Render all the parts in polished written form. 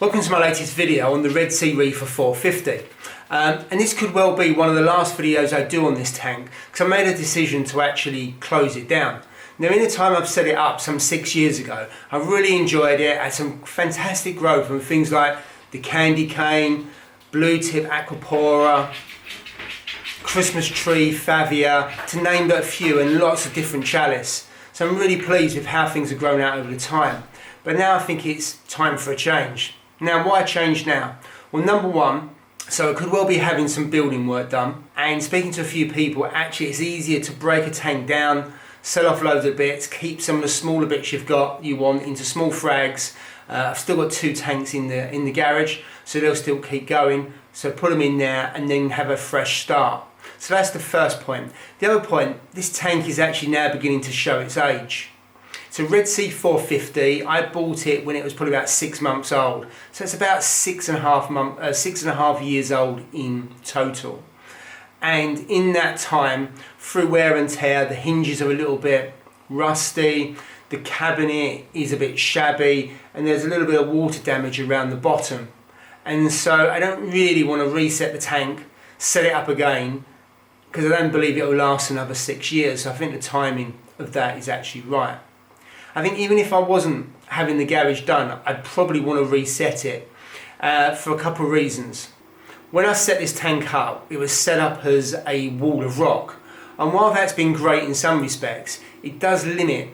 Welcome to my latest video on the Sea Reefer 450. And this could well be one of the last videos I do on this tank because I made a decision to actually close it down. Now, in the time I've set it up some 6 years ago, I really enjoyed it. I had some fantastic growth from things like the candy cane, blue tip aquapora, Christmas tree, favia, to name but a few, and lots of different chalice. So I'm really pleased with how things have grown out over the time. But now I think it's time for a change. Now, why change now? Well, number one, so I could well be having some building work done, and speaking to a few people, actually it's easier to break a tank down, sell off loads of bits, keep some of the smaller bits you want into small frags. I've still got 2 tanks in the garage, so they'll still keep going. So put them in there and then have a fresh start. So that's the first point. The other point, this tank is actually now beginning to show its age. It's a Sea 450. I bought it when it was probably about 6 months old. So it's about 6.5 years old in total. And in that time, through wear and tear, the hinges are a little bit rusty, the cabinet is a bit shabby, and there's a little bit of water damage around the bottom. And so I don't really want to reset the tank, set it up again, because I don't believe it will last another 6 years. So I think the timing of that is actually right. I think even if I wasn't having the garage done, I'd probably want to reset it for a couple of reasons. When I set this tank up, it was set up as a wall of rock. And while that's been great in some respects, it does limit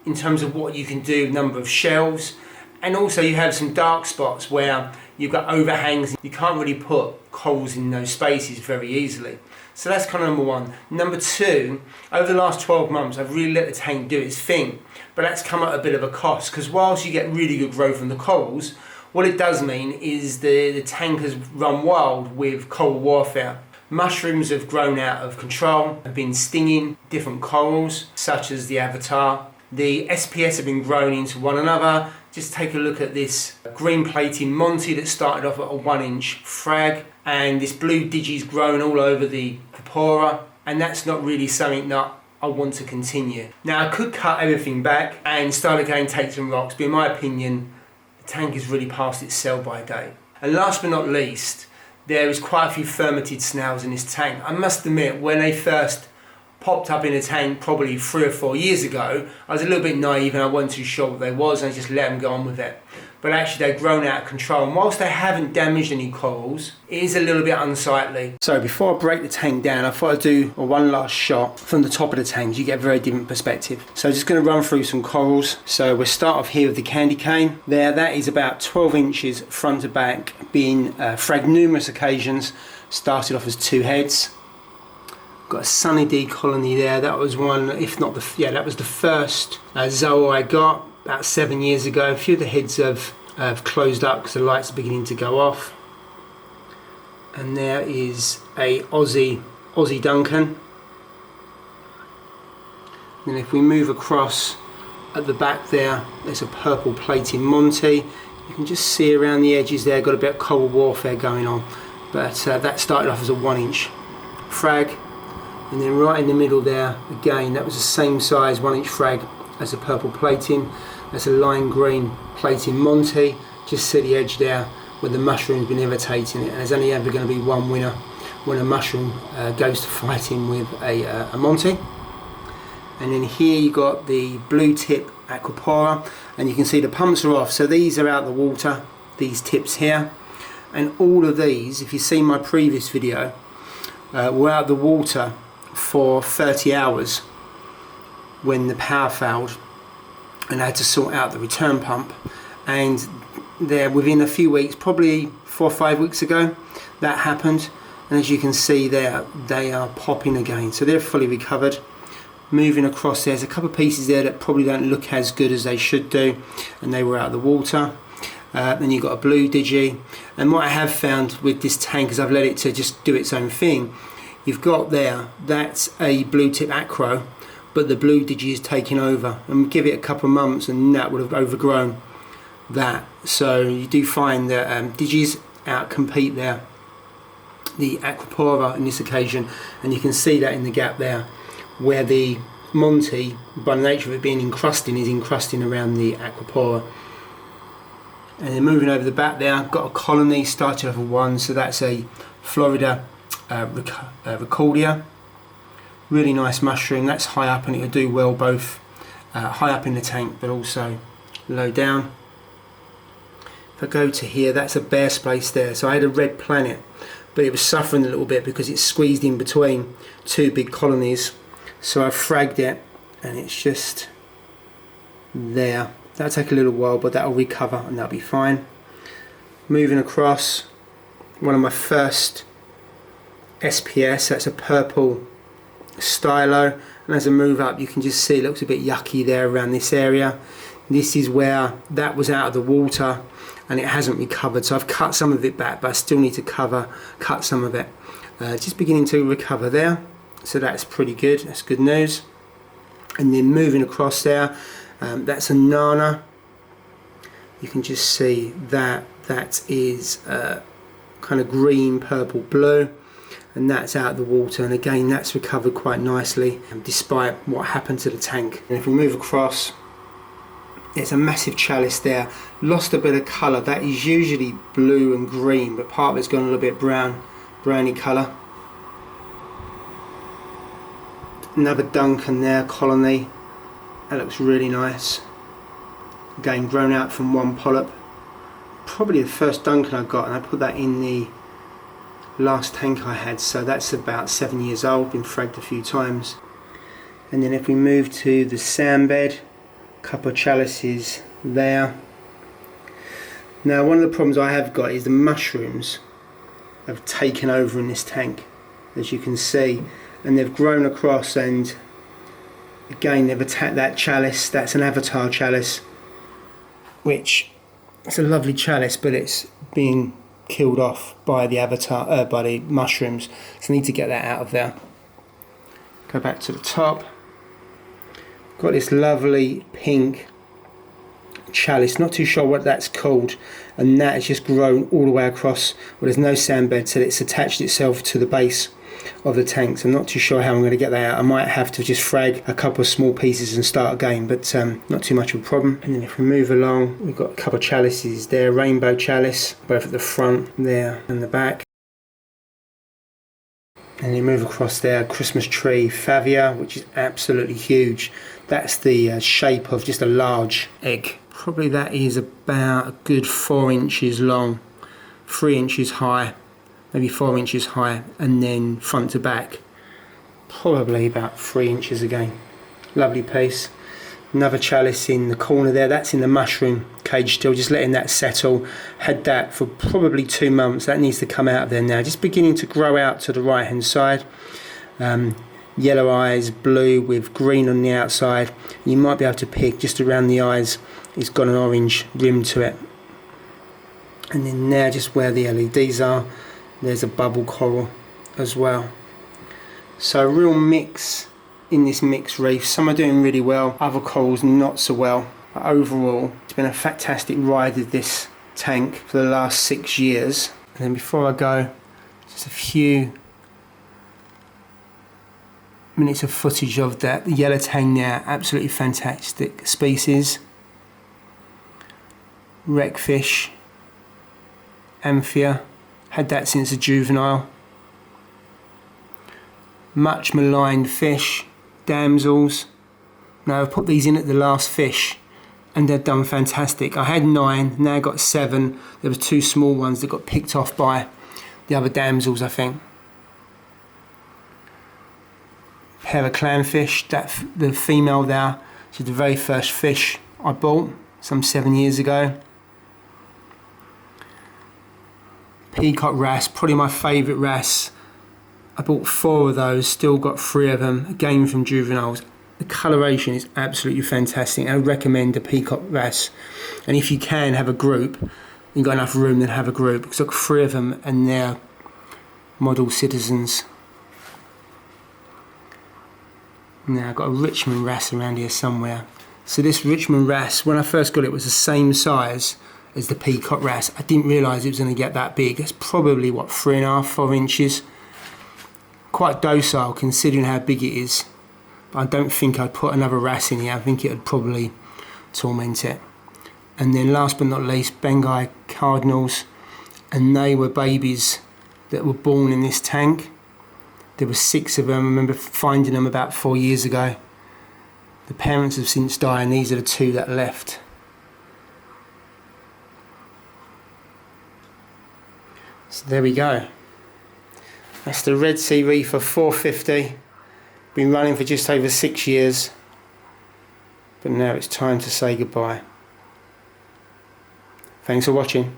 in terms of what you can do, number of shelves, and also you have some dark spots where you've got overhangs. You can't really put corals in those spaces very easily. So that's kind of number one. Number two, over the last 12 months, I've really let the tank do its thing. But that's come at a bit of a cost, because whilst you get really good growth from the corals, what it does mean is the tank has run wild with coral warfare. Mushrooms have grown out of control, have been stinging different corals, such as the avatar. The SPS have been grown into one another. Just take a look at this green plating Monty that started off at a 1-inch frag, and this blue digi's grown all over the aquapora, and that's not really something that I want to continue. Now, I could cut everything back and start again, take some rocks, but in my opinion, the tank is really past its sell-by date. And last but not least, there is quite a few fermented snails in this tank. I must admit, when they first popped up in a tank probably 3 or 4 years ago, I was a little bit naive and I wasn't too sure what they was, and I just let them go on with it. But actually they've grown out of control, and whilst they haven't damaged any corals, it is a little bit unsightly. So before I break the tank down, I thought I'd do one last shot from the top of the tank so you get a very different perspective. So I'm just going to run through some corals. So we'll start off here with the candy cane. That is about 12 inches front to back, being fragged numerous occasions. Started off as 2 heads. Got a Sunny D colony there. That was one, if not that was the first Zoa I got about 7 years ago. A few of the heads have closed up because the lights are beginning to go off. And there is a Aussie Duncan. And if we move across at the back there's a purple plating Monty. You can just see around the edges there, got a bit of coral warfare going on. But that started off as a 1-inch frag. And then right in the middle there, again, that was the same size 1-inch frag as a purple plating. That's a lime green plating Monty. Just see the edge there where the mushroom's been irritating it. And there's only ever going to be one winner when a mushroom goes to fighting with a Monty. And then here you got the blue tip aquapora, and you can see the pumps are off. So these are out the water, these tips here. And all of these, if you've seen my previous video, were out the water for 30 hours when the power failed, and I had to sort out the return pump. And there, within a few weeks, probably 4 or 5 weeks ago, that happened. And as you can see there, they are popping again, so they're fully recovered. Moving across, there's a couple of pieces there that probably don't look as good as they should do, and they were out of the water. Then you've got a blue digi, and what I have found with this tank is I've let it to just do its own thing. You've got there, that's a blue tip acro, but the blue digi is taking over, and give it a couple of months and that would have overgrown that. So you do find that digis outcompete there the aquapora on this occasion, and you can see that in the gap there where the Monty, by the nature of it being encrusting, is encrusting around the aquapora. And then moving over the back there, I've got a colony, started level 1, so that's a Florida Recordia. Really nice mushroom, that's high up and it'll do well both high up in the tank but also low down. If I go to here, that's a bare space there, so I had a red planet but it was suffering a little bit because it's squeezed in between two big colonies, so I fragged it and it's just there. That'll take a little while but that'll recover and that'll be fine. Moving across, one of my first SPS, that's a purple Stylo, and as I move up you can just see it looks a bit yucky there around this area. This is where that was out of the water and it hasn't recovered, so I've cut some of it back but I still need to cut some of it. Just beginning to recover there, so that's pretty good, that's good news. And then moving across there, that's a Nana. You can just see that is kind of green, purple, blue, and that's out of the water, and again that's recovered quite nicely despite what happened to the tank. And if we move across, there's a massive chalice there, lost a bit of colour. That is usually blue and green but part of it's gone a little bit browny colour. Another Duncan there, colony. That looks really nice. Again, grown out from one polyp. Probably the first Duncan I got, and I put that in the last tank I had, so that's about 7 years old, been fragged a few times. And then if we move to the sand bed, a couple of chalices there. Now one of the problems I have got is the mushrooms have taken over in this tank, as you can see, and they've grown across, and again they've attacked that chalice. That's an avatar chalice, which it's a lovely chalice but it's being killed off by the avatar, by the mushrooms, so I need to get that out of there. Go back to the top, got this lovely pink chalice, not too sure what that's called, and that has just grown all the way across. Well, there's no sand bed, so it's attached itself to the base of the tank, so I'm not too sure how I'm going to get that out. I might have to just frag a couple of small pieces and start again, but not too much of a problem. And then if we move along, we've got a couple of chalices there, rainbow chalice, both at the front there and the back. And you move across there, Christmas tree Favia, which is absolutely huge. That's the shape of just a large egg. Probably that is about a good 4 inches long, 3 inches high, maybe 4 inches high, and then front to back probably about 3 inches again. Lovely piece. Another chalice in the corner there, that's in the mushroom cage still, just letting that settle. Had that for probably 2 months. That needs to come out of there now, just beginning to grow out to the right hand side. Yellow eyes, blue with green on the outside. You might be able to pick just around the eyes, it's got an orange rim to it. And then there, just where the LEDs are, there's a bubble coral as well. So a real mix in this mixed reef. Some are doing really well, other corals not so well. But overall, it's been a fantastic ride with this tank for the last 6 years. And then before I go, just a few minutes of footage of that. The yellow tang there, absolutely fantastic species. Wreckfish, Amphia, had that since a juvenile. Much maligned fish, damsels. Now I've put these in at the last fish and they've done fantastic. I had 9, now I got 7. There were 2 small ones that got picked off by the other damsels, I think. Pair of clownfish, the female there, which is the very first fish I bought some 7 years ago. Peacock wrasse, probably my favourite wrasse. I bought 4 of those, still got 3 of them, again from juveniles. The coloration is absolutely fantastic. I would recommend a peacock wrasse. And if you can have a group, you've got enough room, then have a group. Because I've got 3 of them and they're model citizens. Now I've got a Richmond wrasse around here somewhere. So this Richmond wrasse, when I first got it, was the same size as the peacock wrasse. I didn't realise it was going to get that big. It's probably, what, 3.5, 4 inches. Quite docile considering how big it is. But I don't think I'd put another wrasse in here. I think it would probably torment it. And then last but not least, Bengal cardinals, and they were babies that were born in this tank. There were 6 of them. I remember finding them about 4 years ago. The parents have since died, and these are the 2 that are left. So there we go. That's the Red Sea Reefer 450. Been running for just over 6 years. But now it's time to say goodbye. Thanks for watching.